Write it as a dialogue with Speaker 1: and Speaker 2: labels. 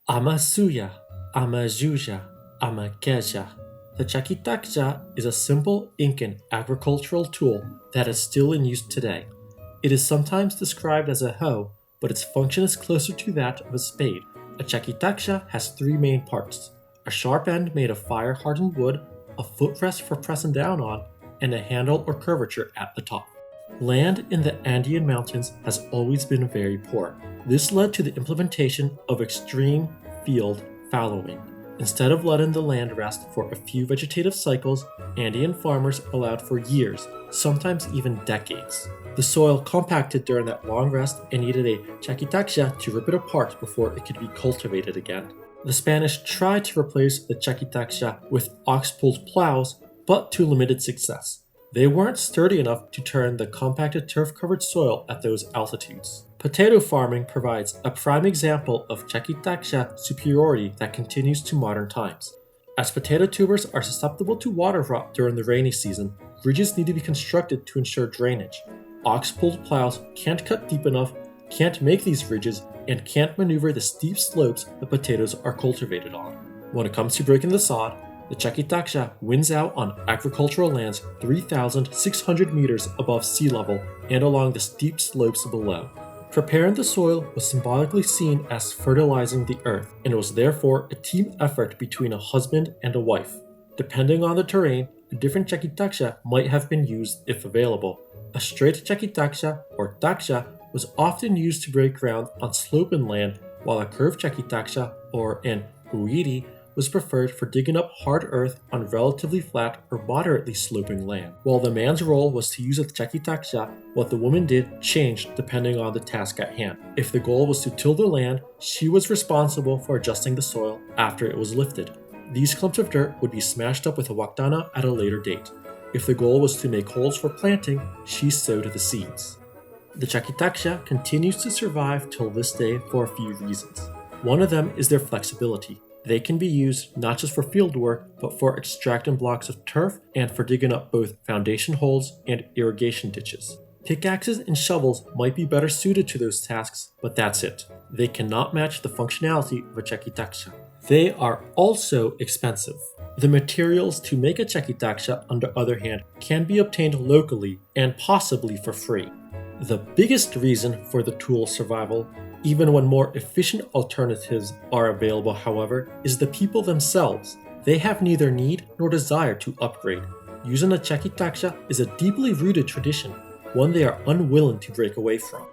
Speaker 1: Amasuya, Amajuja, Amakeja. The Chakitaqlla is a simple Incan agricultural tool that is still in use today. It is sometimes described as a hoe, but its function is closer to that of a spade. A Chakitaqlla has three main parts: a sharp end made of fire-hardened wood, a footrest for pressing down on, and a handle or curvature at the top. Land in the Andean mountains has always been very poor. This led to the implementation of extreme field fallowing. Instead of letting the land rest for a few vegetative cycles, Andean farmers allowed for years, sometimes even decades. The soil compacted during that long rest and needed a Chakitaqlla to rip it apart before it could be cultivated again. The Spanish tried to replace the Chakitaqlla with ox-pulled plows, but to limited success. They weren't sturdy enough to turn the compacted turf-covered soil at those altitudes. Potato farming provides a prime example of Chakitaqlla superiority that continues to modern times. As potato tubers are susceptible to water rot during the rainy season, ridges need to be constructed to ensure drainage. Ox-pulled plows can't cut deep enough, can't make these ridges, and can't maneuver the steep slopes the potatoes are cultivated on. When it comes to breaking the sod, the Chakitaqlla wins out on agricultural lands 3,600 meters above sea level and along the steep slopes below. Preparing the soil was symbolically seen as fertilizing the earth, and it was therefore a team effort between a husband and a wife. Depending on the terrain, a different Chakitaqlla might have been used if available. A straight Chakitaqlla, or taqlla, was often used to break ground on sloping land, while a curved Chakitaqlla, or an uiri, was preferred for digging up hard earth on relatively flat or moderately sloping land. While the man's role was to use a Chakitaqlla, what the woman did changed depending on the task at hand. If the goal was to till the land, she was responsible for adjusting the soil after it was lifted. These clumps of dirt would be smashed up with a wakdana at a later date. If the goal was to make holes for planting, she sowed the seeds. The Chakitaqlla continues to survive till this day for a few reasons. One of them is their flexibility. They can be used not just for field work, but for extracting blocks of turf and for digging up both foundation holes and irrigation ditches. Pickaxes and shovels might be better suited to those tasks, but that's it. They cannot match the functionality of a Chakitaqlla. They are also expensive. The materials to make a Chakitaqlla, on the other hand, can be obtained locally and possibly for free. The biggest reason for the tool's survival, even when more efficient alternatives are available, however, is the people themselves. They have neither need nor desire to upgrade. Using a Chakitaqlla is a deeply rooted tradition, one they are unwilling to break away from.